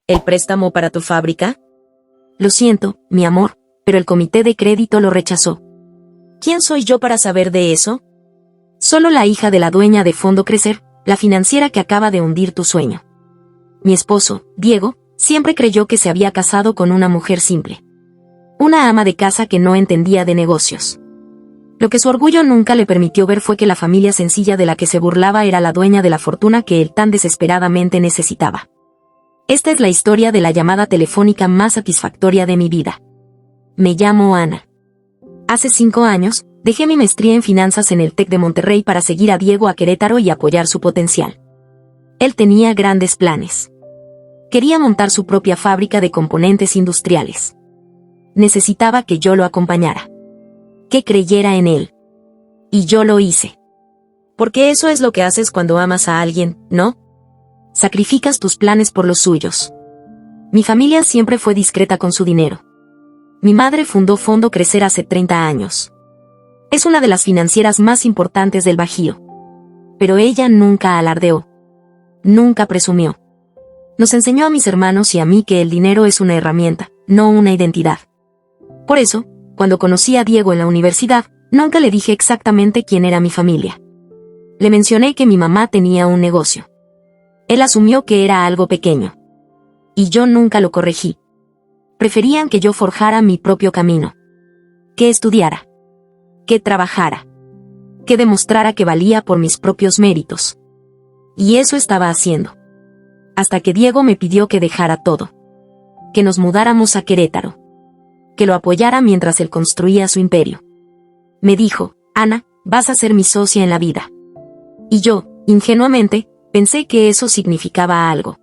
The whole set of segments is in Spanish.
¿El préstamo para tu fábrica? Lo siento, mi amor, pero el comité de crédito lo rechazó. ¿Quién soy yo para saber de eso? Solo la hija de la dueña de Fondo Crecer, la financiera que acaba de hundir tu sueño. Mi esposo, Diego, siempre creyó que se había casado con una mujer simple. Una ama de casa que no entendía de negocios. Lo que su orgullo nunca le permitió ver fue que la familia sencilla de la que se burlaba era la dueña de la fortuna que él tan desesperadamente necesitaba. Esta es la historia de la llamada telefónica más satisfactoria de mi vida. Me llamo Ana. Hace 5 años, dejé mi maestría en finanzas en el TEC de Monterrey para seguir a Diego a Querétaro y apoyar su potencial. Él tenía grandes planes. Quería montar su propia fábrica de componentes industriales. Necesitaba que yo lo acompañara. Que creyera en él. Y yo lo hice. Porque eso es lo que haces cuando amas a alguien, ¿no? Sacrificas tus planes por los suyos. Mi familia siempre fue discreta con su dinero. Mi madre fundó Fondo Crecer hace 30 años. Es una de las financieras más importantes del Bajío. Pero ella nunca alardeó. Nunca presumió. Nos enseñó a mis hermanos y a mí que el dinero es una herramienta, no una identidad. Por eso, cuando conocí a Diego en la universidad, nunca le dije exactamente quién era mi familia. Le mencioné que mi mamá tenía un negocio. Él asumió que era algo pequeño. Y yo nunca lo corregí. Preferían que yo forjara mi propio camino. Que estudiara. Que trabajara. Que demostrara que valía por mis propios méritos. Y eso estaba haciendo. Hasta que Diego me pidió que dejara todo. Que nos mudáramos a Querétaro. Que lo apoyara mientras él construía su imperio. Me dijo, Ana, vas a ser mi socia en la vida. Y yo, ingenuamente, pensé que eso significaba algo.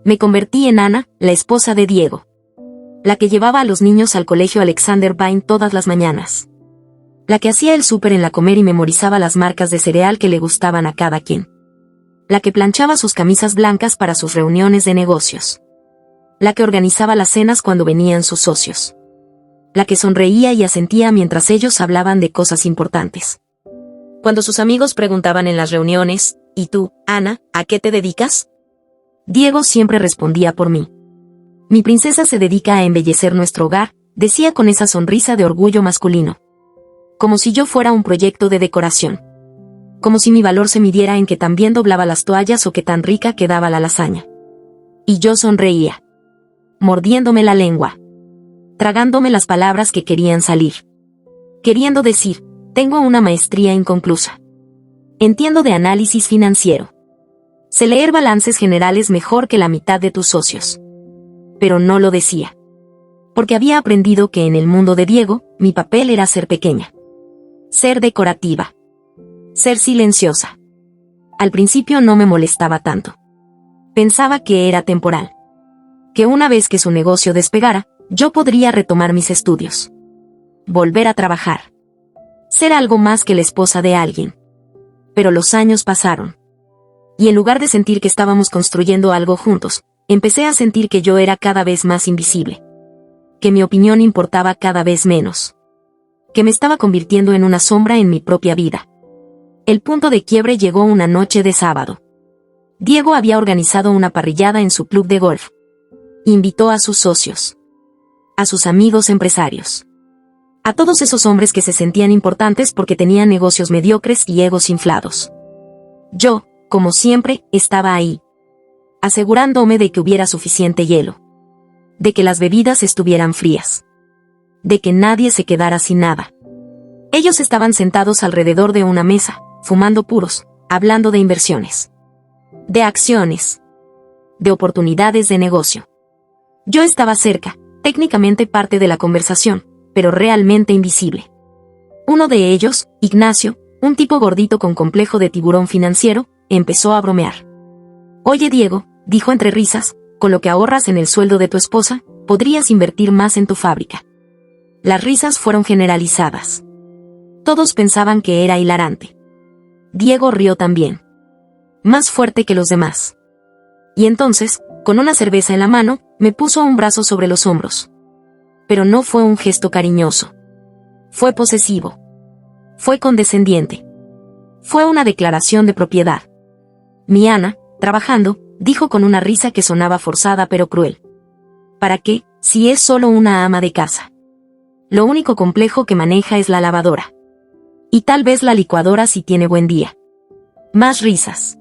Me convertí en Ana, la esposa de Diego. La que llevaba a los niños al colegio Alexander Vine todas las mañanas. La que hacía el súper en la Comer y memorizaba las marcas de cereal que le gustaban a cada quien. La que planchaba sus camisas blancas para sus reuniones de negocios. La que organizaba las cenas cuando venían sus socios. La que sonreía y asentía mientras ellos hablaban de cosas importantes. Cuando sus amigos preguntaban en las reuniones, ¿y tú, Ana, a qué te dedicas? Diego siempre respondía por mí. Mi princesa se dedica a embellecer nuestro hogar, decía con esa sonrisa de orgullo masculino. Como si yo fuera un proyecto de decoración. Como si mi valor se midiera en que tan bien doblaba las toallas o que tan rica quedaba la lasaña. Y yo sonreía. Mordiéndome la lengua. Tragándome las palabras que querían salir. Queriendo decir, tengo una maestría inconclusa. Entiendo de análisis financiero. Sé leer balances generales mejor que la mitad de tus socios. Pero no lo decía. Porque había aprendido que en el mundo de Diego, mi papel era ser pequeña. Ser decorativa. Ser silenciosa. Al principio no me molestaba tanto. Pensaba que era temporal. Que una vez que su negocio despegara, yo podría retomar mis estudios. Volver a trabajar. Ser algo más que la esposa de alguien. Pero los años pasaron. Y en lugar de sentir que estábamos construyendo algo juntos, empecé a sentir que yo era cada vez más invisible. Que mi opinión importaba cada vez menos. Que me estaba convirtiendo en una sombra en mi propia vida. El punto de quiebre llegó una noche de sábado. Diego había organizado una parrillada en su club de golf. Invitó a sus socios. A sus amigos empresarios. A todos esos hombres que se sentían importantes porque tenían negocios mediocres y egos inflados. Yo, como siempre, estaba ahí. Asegurándome de que hubiera suficiente hielo. De que las bebidas estuvieran frías. De que nadie se quedara sin nada. Ellos estaban sentados alrededor de una mesa, fumando puros, hablando de inversiones. De acciones. De oportunidades de negocio. Yo estaba cerca, técnicamente parte de la conversación, pero realmente invisible. Uno de ellos, Ignacio, un tipo gordito con complejo de tiburón financiero, empezó a bromear. Oye Diego, dijo entre risas, con lo que ahorras en el sueldo de tu esposa, podrías invertir más en tu fábrica. Las risas fueron generalizadas. Todos pensaban que era hilarante. Diego rió también. Más fuerte que los demás. Y entonces, con una cerveza en la mano, me puso un brazo sobre los hombros. Pero no fue un gesto cariñoso. Fue posesivo. Fue condescendiente. Fue una declaración de propiedad. Mi Ana, trabajando, dijo con una risa que sonaba forzada pero cruel. ¿Para qué, si es solo una ama de casa? Lo único complejo que maneja es la lavadora. Y tal vez la licuadora si tiene buen día. Más risas.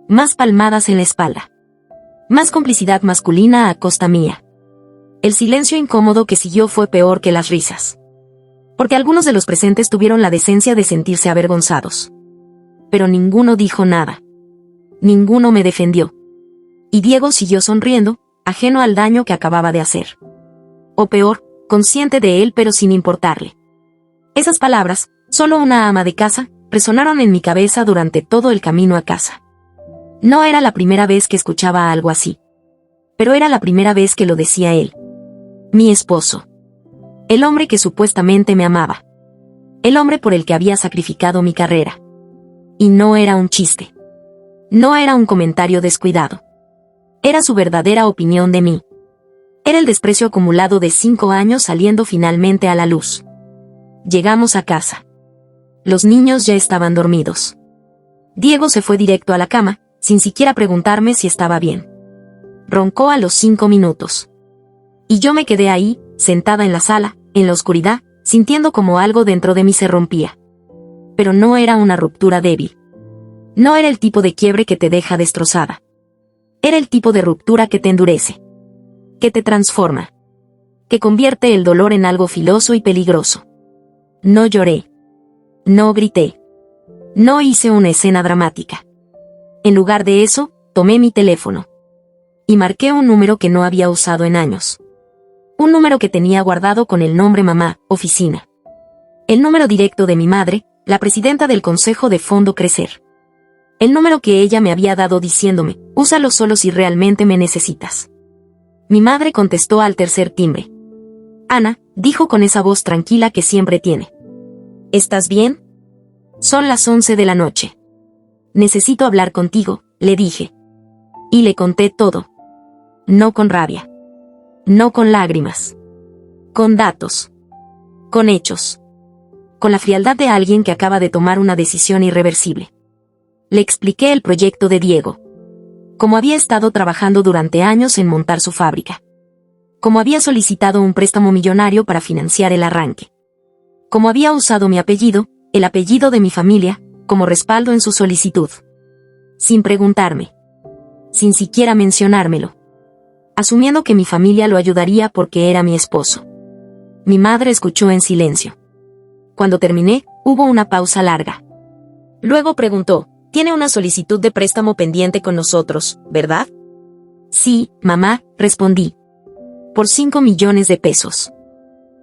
Más palmadas en la espalda. Más complicidad masculina a costa mía. El silencio incómodo que siguió fue peor que las risas. Porque algunos de los presentes tuvieron la decencia de sentirse avergonzados. Pero ninguno dijo nada. Ninguno me defendió. Y Diego siguió sonriendo, ajeno al daño que acababa de hacer. O peor, consciente de él pero sin importarle. Esas palabras, solo una ama de casa, resonaron en mi cabeza durante todo el camino a casa. No era la primera vez que escuchaba algo así. Pero era la primera vez que lo decía él. Mi esposo. El hombre que supuestamente me amaba. El hombre por el que había sacrificado mi carrera. Y no era un chiste. No era un comentario descuidado. Era su verdadera opinión de mí. Era el desprecio acumulado de 5 años saliendo finalmente a la luz. Llegamos a casa. Los niños ya estaban dormidos. Diego se fue directo a la cama, sin siquiera preguntarme si estaba bien. Roncó a los 5 minutos. Y yo me quedé ahí, sentada en la sala, en la oscuridad, sintiendo como algo dentro de mí se rompía. Pero no era una ruptura débil. No era el tipo de quiebre que te deja destrozada. Era el tipo de ruptura que te endurece. Que te transforma. Que convierte el dolor en algo filoso y peligroso. No lloré. No grité. No hice una escena dramática. En lugar de eso, tomé mi teléfono. Y marqué un número que no había usado en años. Un número que tenía guardado con el nombre mamá, oficina. El número directo de mi madre, la presidenta del Consejo de Fondo Crecer. El número que ella me había dado diciéndome, úsalo solo si realmente me necesitas. Mi madre contestó al tercer timbre. Ana, dijo con esa voz tranquila que siempre tiene. ¿Estás bien? Son las 11 de la noche. Necesito hablar contigo, le dije. Y le conté todo. No con rabia. No con lágrimas. Con datos. Con hechos. Con la frialdad de alguien que acaba de tomar una decisión irreversible. Le expliqué el proyecto de Diego. Cómo había estado trabajando durante años en montar su fábrica. Cómo había solicitado un préstamo millonario para financiar el arranque. Cómo había usado mi apellido, el apellido de mi familia, como respaldo en su solicitud. Sin preguntarme. Sin siquiera mencionármelo. Asumiendo que mi familia lo ayudaría porque era mi esposo. Mi madre escuchó en silencio. Cuando terminé, hubo una pausa larga. Luego preguntó, «Tiene una solicitud de préstamo pendiente con nosotros, ¿verdad?» «Sí, mamá», respondí. «Por 5 millones de pesos».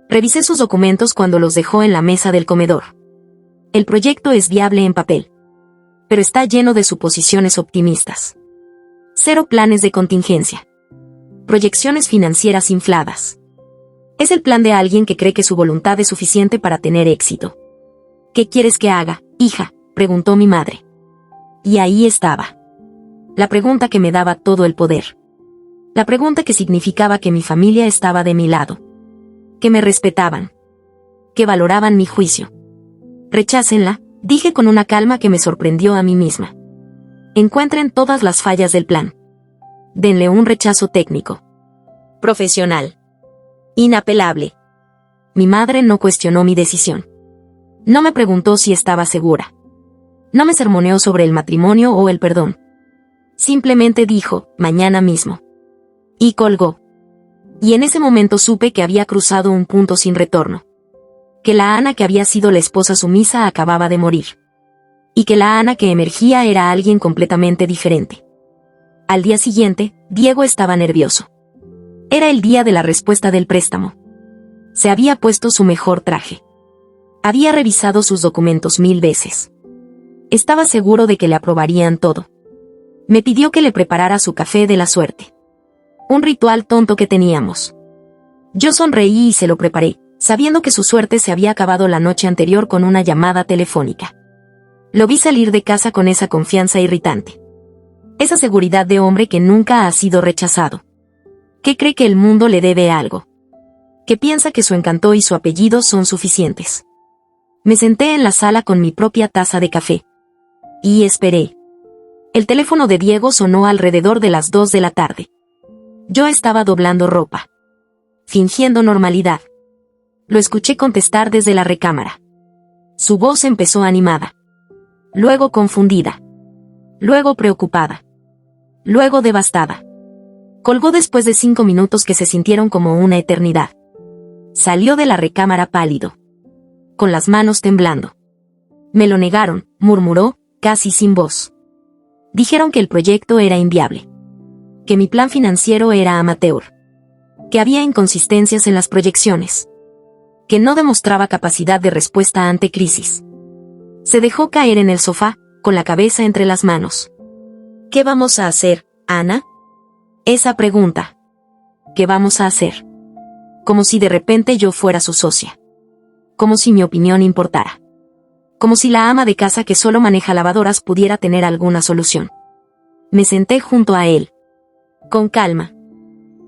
Revisé sus documentos cuando los dejó en la mesa del comedor. El proyecto es viable en papel. Pero está lleno de suposiciones optimistas. 0 planes de contingencia. Proyecciones financieras infladas. Es el plan de alguien que cree que su voluntad es suficiente para tener éxito. «¿Qué quieres que haga, hija?», preguntó mi madre. Y ahí estaba. La pregunta que me daba todo el poder. La pregunta que significaba que mi familia estaba de mi lado. Que me respetaban. Que valoraban mi juicio. «Rechácenla», dije con una calma que me sorprendió a mí misma. «Encuentren todas las fallas del plan. Denle un rechazo técnico. Profesional. Inapelable». Mi madre no cuestionó mi decisión. No me preguntó si estaba segura. No me sermoneó sobre el matrimonio o el perdón. Simplemente dijo, «mañana mismo». Y colgó. Y en ese momento supe que había cruzado un punto sin retorno. Que la Ana que había sido la esposa sumisa acababa de morir. Y que la Ana que emergía era alguien completamente diferente. Al día siguiente, Diego estaba nervioso. Era el día de la respuesta del préstamo. Se había puesto su mejor traje. Había revisado sus documentos 1000 veces. Estaba seguro de que le aprobarían todo. Me pidió que le preparara su café de la suerte. Un ritual tonto que teníamos. Yo sonreí y se lo preparé, sabiendo que su suerte se había acabado la noche anterior con una llamada telefónica. Lo vi salir de casa con esa confianza irritante. Esa seguridad de hombre que nunca ha sido rechazado. Que cree que el mundo le debe algo. Que piensa que su encanto y su apellido son suficientes. Me senté en la sala con mi propia taza de café. Y esperé. El teléfono de Diego sonó alrededor de las 2 de la tarde. Yo estaba doblando ropa, fingiendo normalidad. Lo escuché contestar desde la recámara. Su voz empezó animada, luego confundida, luego preocupada, luego devastada. Colgó después de 5 minutos que se sintieron como una eternidad. Salió de la recámara pálido, con las manos temblando. Me lo negaron, murmuró, casi sin voz. Dijeron que el proyecto era inviable, que mi plan financiero era amateur, que había inconsistencias en las proyecciones, que no demostraba capacidad de respuesta ante crisis. Se dejó caer en el sofá, con la cabeza entre las manos. ¿Qué vamos a hacer, Ana? Esa pregunta. ¿Qué vamos a hacer? Como si de repente yo fuera su socia. Como si mi opinión importara. Como si la ama de casa que solo maneja lavadoras pudiera tener alguna solución. Me senté junto a él. Con calma.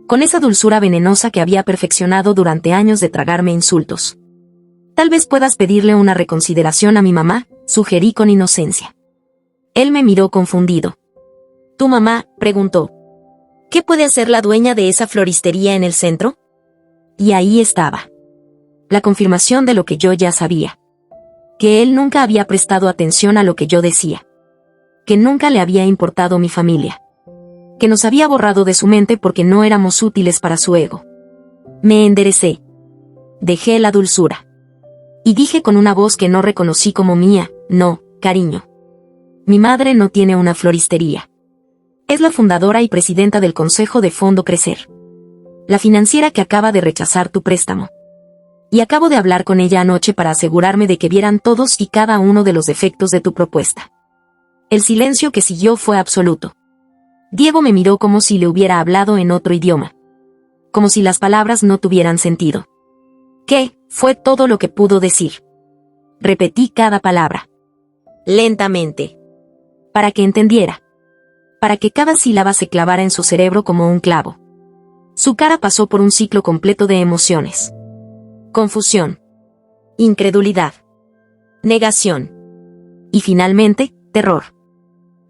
Con esa dulzura venenosa que había perfeccionado durante años de tragarme insultos. Tal vez puedas pedirle una reconsideración a mi mamá, sugerí con inocencia. Él me miró confundido. ¿Tu mamá? Preguntó. ¿Qué puede hacer la dueña de esa floristería en el centro? Y ahí estaba. La confirmación de lo que yo ya sabía. Que él nunca había prestado atención a lo que yo decía. Que nunca le había importado mi familia. Que nos había borrado de su mente porque no éramos útiles para su ego. Me enderecé. Dejé la dulzura. Y dije con una voz que no reconocí como mía, no, cariño. Mi madre no tiene una floristería. Es la fundadora y presidenta del Consejo de Fondo Crecer. La financiera que acaba de rechazar tu préstamo. Y acabo de hablar con ella anoche para asegurarme de que vieran todos y cada uno de los defectos de tu propuesta. El silencio que siguió fue absoluto. Diego me miró como si le hubiera hablado en otro idioma. Como si las palabras no tuvieran sentido. ¿Qué? Fue todo lo que pudo decir. Repetí cada palabra. Lentamente. Para que entendiera. Para que cada sílaba se clavara en su cerebro como un clavo. Su cara pasó por un ciclo completo de emociones. Confusión. Incredulidad. Negación. Y finalmente, terror.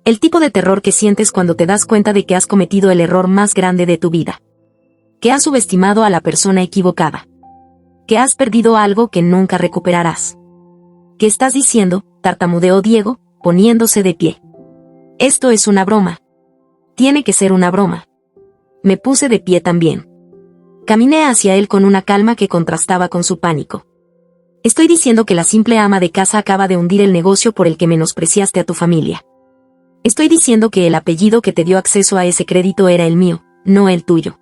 El tipo de terror que sientes cuando te das cuenta de que has cometido el error más grande de tu vida. Que has subestimado a la persona equivocada. Que has perdido algo que nunca recuperarás. ¿Qué estás diciendo?, tartamudeó Diego, poniéndose de pie. Esto es una broma. Tiene que ser una broma. Me puse de pie también. Caminé hacia él con una calma que contrastaba con su pánico. Estoy diciendo que la simple ama de casa acaba de hundir el negocio por el que menospreciaste a tu familia. Estoy diciendo que el apellido que te dio acceso a ese crédito era el mío, no el tuyo.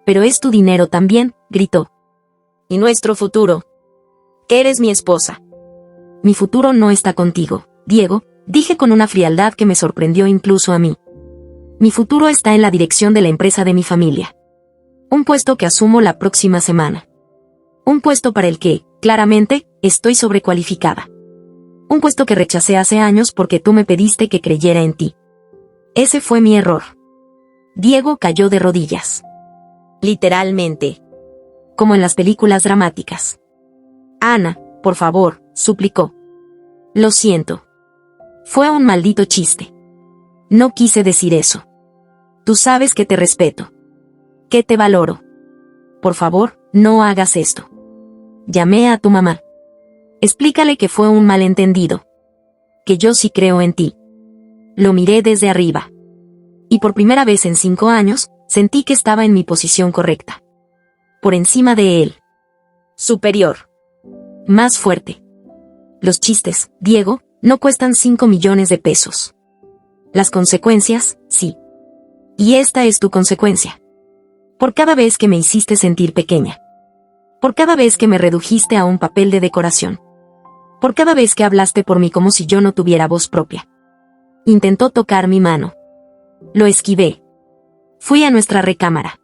Pero es tu dinero también, gritó. ¿Y nuestro futuro? Eres mi esposa. Mi futuro no está contigo, Diego, dije con una frialdad que me sorprendió incluso a mí. Mi futuro está en la dirección de la empresa de mi familia. Un puesto que asumo la próxima semana. Un puesto para el que, claramente, estoy sobrecualificada. Un puesto que rechacé hace años porque tú me pediste que creyera en ti. Ese fue mi error. Diego cayó de rodillas. Literalmente. Como en las películas dramáticas. Ana, por favor, suplicó. Lo siento. Fue un maldito chiste. No quise decir eso. Tú sabes que te respeto. Que te valoro. Por favor, no hagas esto. Llamé a tu mamá. Explícale que fue un malentendido. Que yo sí creo en ti. Lo miré desde arriba. Y por primera vez en 5 años, sentí que estaba en mi posición correcta. Por encima de él. Superior. Más fuerte. Los chistes, Diego, no cuestan 5 millones de pesos. Las consecuencias, sí. Y esta es tu consecuencia. Por cada vez que me hiciste sentir pequeña. Por cada vez que me redujiste a un papel de decoración. Por cada vez que hablaste por mí como si yo no tuviera voz propia. Intentó tocar mi mano. Lo esquivé. Fui a nuestra recámara.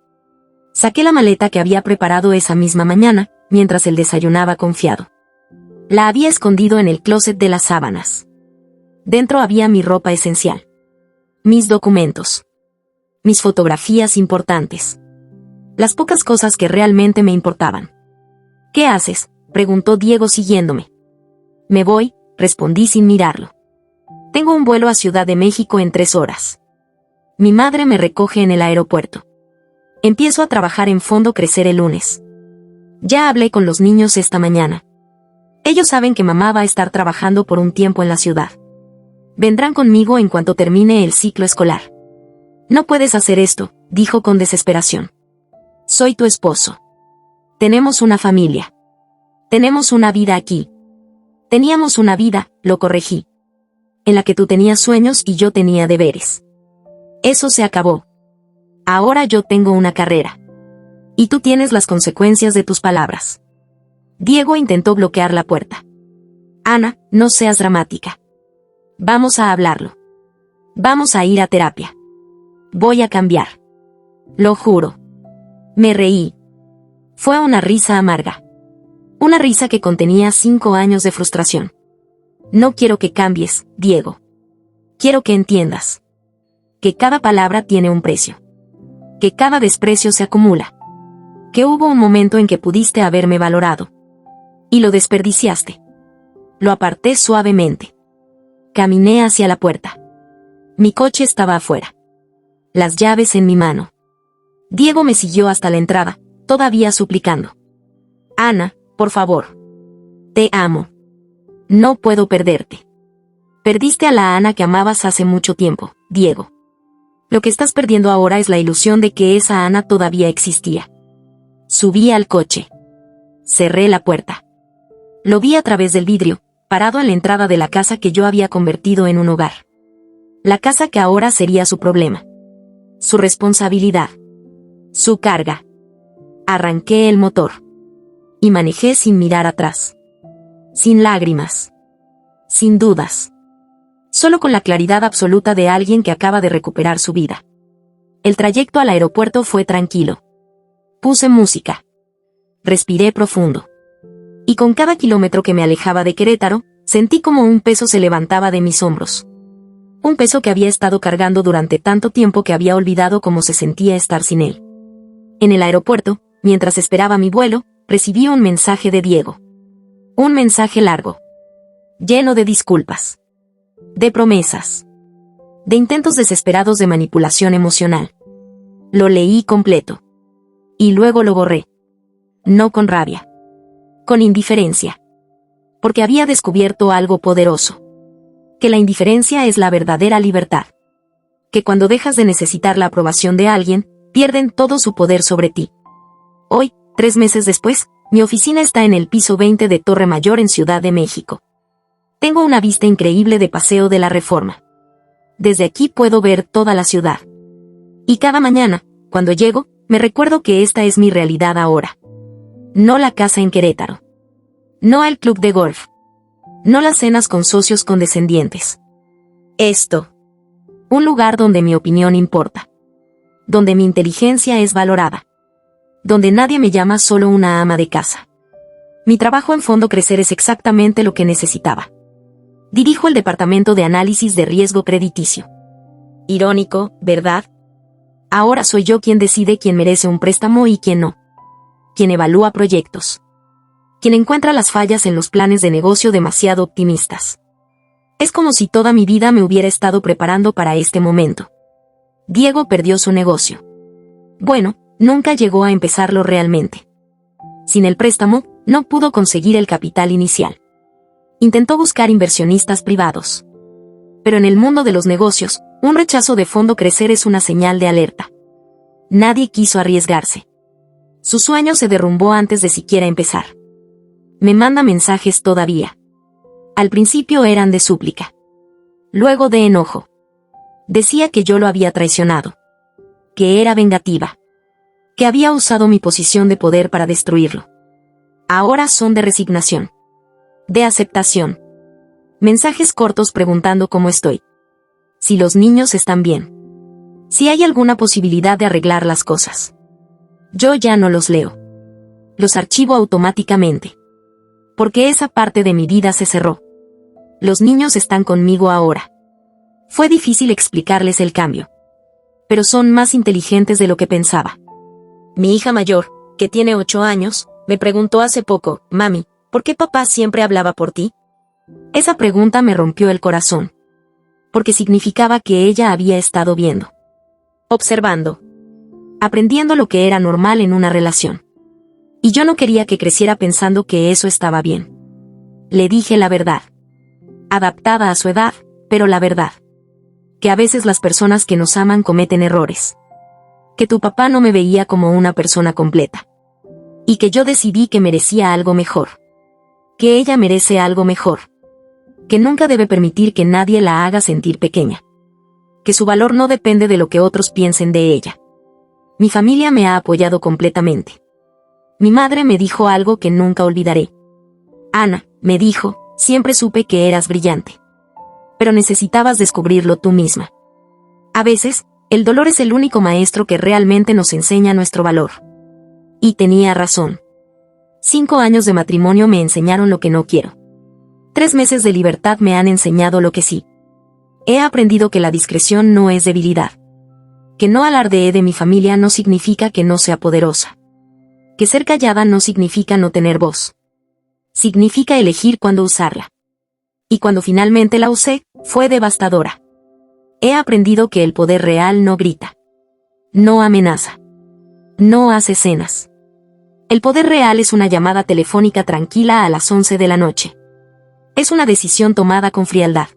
Saqué la maleta que había preparado esa misma mañana, mientras él desayunaba confiado. La había escondido en el closet de las sábanas. Dentro había mi ropa esencial. Mis documentos. Mis fotografías importantes. Las pocas cosas que realmente me importaban. ¿Qué haces?, preguntó Diego siguiéndome. Me voy, respondí sin mirarlo. Tengo un vuelo a Ciudad de México en 3 horas. Mi madre me recoge en el aeropuerto. Empiezo a trabajar en Fondo Crecer el lunes. Ya hablé con los niños esta mañana. Ellos saben que mamá va a estar trabajando por un tiempo en la ciudad. Vendrán conmigo en cuanto termine el ciclo escolar. No puedes hacer esto, dijo con desesperación. Soy tu esposo. Tenemos una familia. Tenemos una vida aquí. Teníamos una vida, lo corregí. En la que tú tenías sueños y yo tenía deberes. Eso se acabó. Ahora yo tengo una carrera. Y tú tienes las consecuencias de tus palabras. Diego intentó bloquear la puerta. Ana, no seas dramática. Vamos a hablarlo. Vamos a ir a terapia. Voy a cambiar. Lo juro. Me reí. Fue una risa amarga. Una risa que contenía 5 años de frustración. No quiero que cambies, Diego. Quiero que entiendas. Que cada palabra tiene un precio. Que cada desprecio se acumula. Que hubo un momento en que pudiste haberme valorado. Y lo desperdiciaste. Lo aparté suavemente. Caminé hacia la puerta. Mi coche estaba afuera. Las llaves en mi mano. Diego me siguió hasta la entrada, todavía suplicando. Ana, por favor. Te amo. No puedo perderte. Perdiste a la Ana que amabas hace mucho tiempo, Diego. Lo que estás perdiendo ahora es la ilusión de que esa Ana todavía existía. Subí al coche. Cerré la puerta. Lo vi a través del vidrio, parado en la entrada de la casa que yo había convertido en un hogar. La casa que ahora sería su problema. Su responsabilidad. Su carga. Arranqué el motor. Y manejé sin mirar atrás. Sin lágrimas. Sin dudas. Solo con la claridad absoluta de alguien que acaba de recuperar su vida. El trayecto al aeropuerto fue tranquilo. Puse música. Respiré profundo. Y con cada kilómetro que me alejaba de Querétaro, sentí como un peso se levantaba de mis hombros. Un peso que había estado cargando durante tanto tiempo que había olvidado cómo se sentía estar sin él. En el aeropuerto, mientras esperaba mi vuelo, recibí un mensaje de Diego. Un mensaje largo. Lleno de disculpas. De promesas. De intentos desesperados de manipulación emocional. Lo leí completo. Y luego lo borré. No con rabia. Con indiferencia. Porque había descubierto algo poderoso. Que la indiferencia es la verdadera libertad. Que cuando dejas de necesitar la aprobación de alguien, pierden todo su poder sobre ti. Hoy, 3 meses después, mi oficina está en el piso 20 de Torre Mayor en Ciudad de México. Tengo una vista increíble de Paseo de la Reforma. Desde aquí puedo ver toda la ciudad. Y cada mañana, cuando llego, me recuerdo que esta es mi realidad ahora. No la casa en Querétaro. No el club de golf. No las cenas con socios condescendientes. Esto. Un lugar donde mi opinión importa. Donde mi inteligencia es valorada. Donde nadie me llama solo una ama de casa. Mi trabajo en Fondo Crecer es exactamente lo que necesitaba. Dirijo el departamento de análisis de riesgo crediticio. Irónico, ¿verdad? Ahora soy yo quien decide quién merece un préstamo y quién no. Quien evalúa proyectos. Quien encuentra las fallas en los planes de negocio demasiado optimistas. Es como si toda mi vida me hubiera estado preparando para este momento. Diego perdió su negocio. Bueno, nunca llegó a empezarlo realmente. Sin el préstamo, no pudo conseguir el capital inicial. Intentó buscar inversionistas privados. Pero en el mundo de los negocios, un rechazo de Fondo Crecer es una señal de alerta. Nadie quiso arriesgarse. Su sueño se derrumbó antes de siquiera empezar. Me manda mensajes todavía. Al principio eran de súplica. Luego de enojo. Decía que yo lo había traicionado. Que era vengativa. Que había usado mi posición de poder para destruirlo. Ahora son de resignación. De aceptación. Mensajes cortos preguntando cómo estoy. Si los niños están bien. Si hay alguna posibilidad de arreglar las cosas. Yo ya no los leo. Los archivo automáticamente. Porque esa parte de mi vida se cerró. Los niños están conmigo ahora. Fue difícil explicarles el cambio. Pero son más inteligentes de lo que pensaba. Mi hija mayor, que tiene 8 años, me preguntó hace poco, mami, ¿por qué papá siempre hablaba por ti? Esa pregunta me rompió el corazón. Porque significaba que ella había estado viendo, observando, aprendiendo lo que era normal en una relación. Y yo no quería que creciera pensando que eso estaba bien. Le dije la verdad. Adaptada a su edad, pero la verdad. Que a veces las personas que nos aman cometen errores. Que tu papá no me veía como una persona completa. Y que yo decidí que merecía algo mejor. Que ella merece algo mejor. Que nunca debe permitir que nadie la haga sentir pequeña. Que su valor no depende de lo que otros piensen de ella. Mi familia me ha apoyado completamente. Mi madre me dijo algo que nunca olvidaré. Ana, me dijo, siempre supe que eras brillante. Pero necesitabas descubrirlo tú misma. A veces, el dolor es el único maestro que realmente nos enseña nuestro valor. Y tenía razón. 5 años de matrimonio me enseñaron lo que no quiero. 3 meses de libertad me han enseñado lo que sí. He aprendido que la discreción no es debilidad. Que no alardeé de mi familia no significa que no sea poderosa. Que ser callada no significa no tener voz. Significa elegir cuándo usarla. Y cuando finalmente la usé, fue devastadora. He aprendido que el poder real no grita. No amenaza. No hace escenas. El poder real es una llamada telefónica tranquila a las 11 de la noche. Es una decisión tomada con frialdad.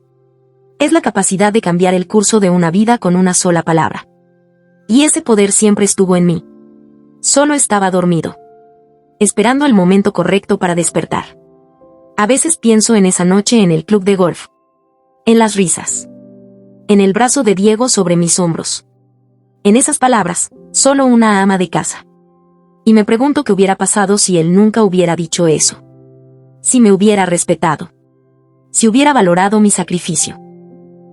Es la capacidad de cambiar el curso de una vida con una sola palabra. Y ese poder siempre estuvo en mí. Solo estaba dormido, esperando el momento correcto para despertar. A veces pienso en esa noche en el club de golf. En las risas. En el brazo de Diego sobre mis hombros. En esas palabras, solo una ama de casa. Y me pregunto qué hubiera pasado si él nunca hubiera dicho eso. Si me hubiera respetado. Si hubiera valorado mi sacrificio.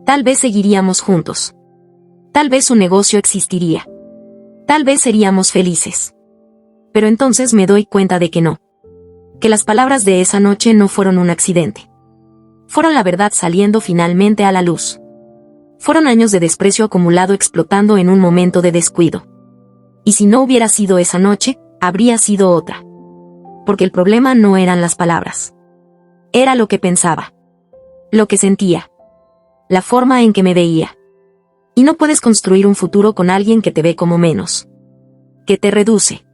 Tal vez seguiríamos juntos. Tal vez su negocio existiría. Tal vez seríamos felices. Pero entonces me doy cuenta de que no. Que las palabras de esa noche no fueron un accidente. Fueron la verdad saliendo finalmente a la luz. Fueron años de desprecio acumulado explotando en un momento de descuido. Y si no hubiera sido esa noche, habría sido otra. Porque el problema no eran las palabras. Era lo que pensaba. Lo que sentía. La forma en que me veía. Y no puedes construir un futuro con alguien que te ve como menos. Que te reduce.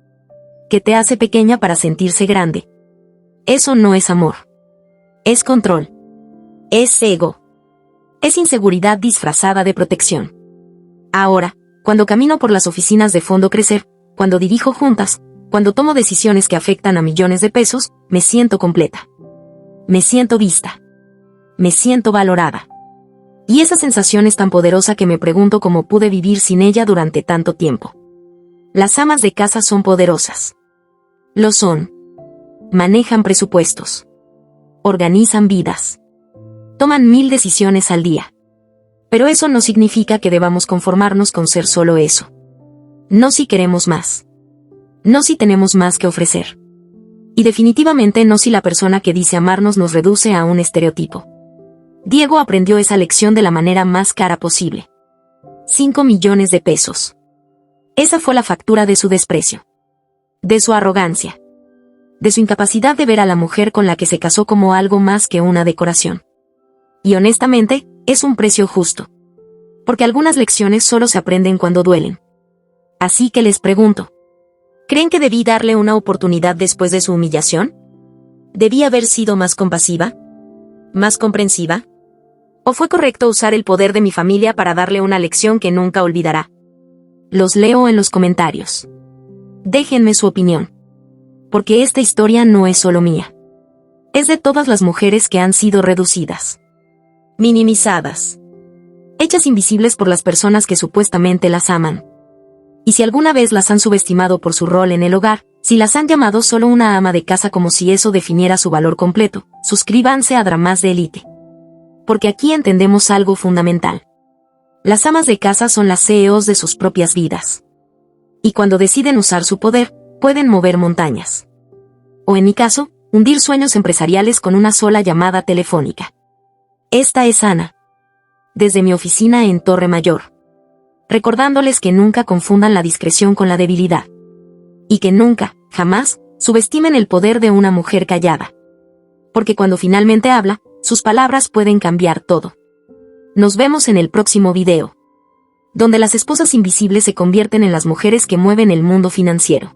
Que te hace pequeña para sentirse grande. Eso no es amor. Es control. Es ego. Es inseguridad disfrazada de protección. Ahora, cuando camino por las oficinas de Fondo Crecer, cuando dirijo juntas, cuando tomo decisiones que afectan a millones de pesos, me siento completa. Me siento vista. Me siento valorada. Y esa sensación es tan poderosa que me pregunto cómo pude vivir sin ella durante tanto tiempo. Las amas de casa son poderosas. Lo son. Manejan presupuestos. Organizan vidas. Toman 1000 decisiones al día. Pero eso no significa que debamos conformarnos con ser solo eso. No si queremos más. No si tenemos más que ofrecer. Y definitivamente no si la persona que dice amarnos nos reduce a un estereotipo. Diego aprendió esa lección de la manera más cara posible. 5 millones de pesos. Esa fue la factura de su desprecio. De su arrogancia. De su incapacidad de ver a la mujer con la que se casó como algo más que una decoración. Y honestamente, es un precio justo. Porque algunas lecciones solo se aprenden cuando duelen. Así que les pregunto. ¿Creen que debí darle una oportunidad después de su humillación? ¿Debí haber sido más compasiva? ¿Más comprensiva? ¿O fue correcto usar el poder de mi familia para darle una lección que nunca olvidará? Los leo en los comentarios. Déjenme su opinión. Porque esta historia no es solo mía. Es de todas las mujeres que han sido reducidas. Minimizadas. Hechas invisibles por las personas que supuestamente las aman. Y si alguna vez las han subestimado por su rol en el hogar, si las han llamado solo una ama de casa como si eso definiera su valor completo, suscríbanse a Dramas de Élite. Porque aquí entendemos algo fundamental. Las amas de casa son las CEOs de sus propias vidas. Y cuando deciden usar su poder, pueden mover montañas. O en mi caso, hundir sueños empresariales con una sola llamada telefónica. Esta es Ana. Desde mi oficina en Torre Mayor. Recordándoles que nunca confundan la discreción con la debilidad. Y que nunca, jamás, subestimen el poder de una mujer callada. Porque cuando finalmente habla, sus palabras pueden cambiar todo. Nos vemos en el próximo video, donde las esposas invisibles se convierten en las mujeres que mueven el mundo financiero.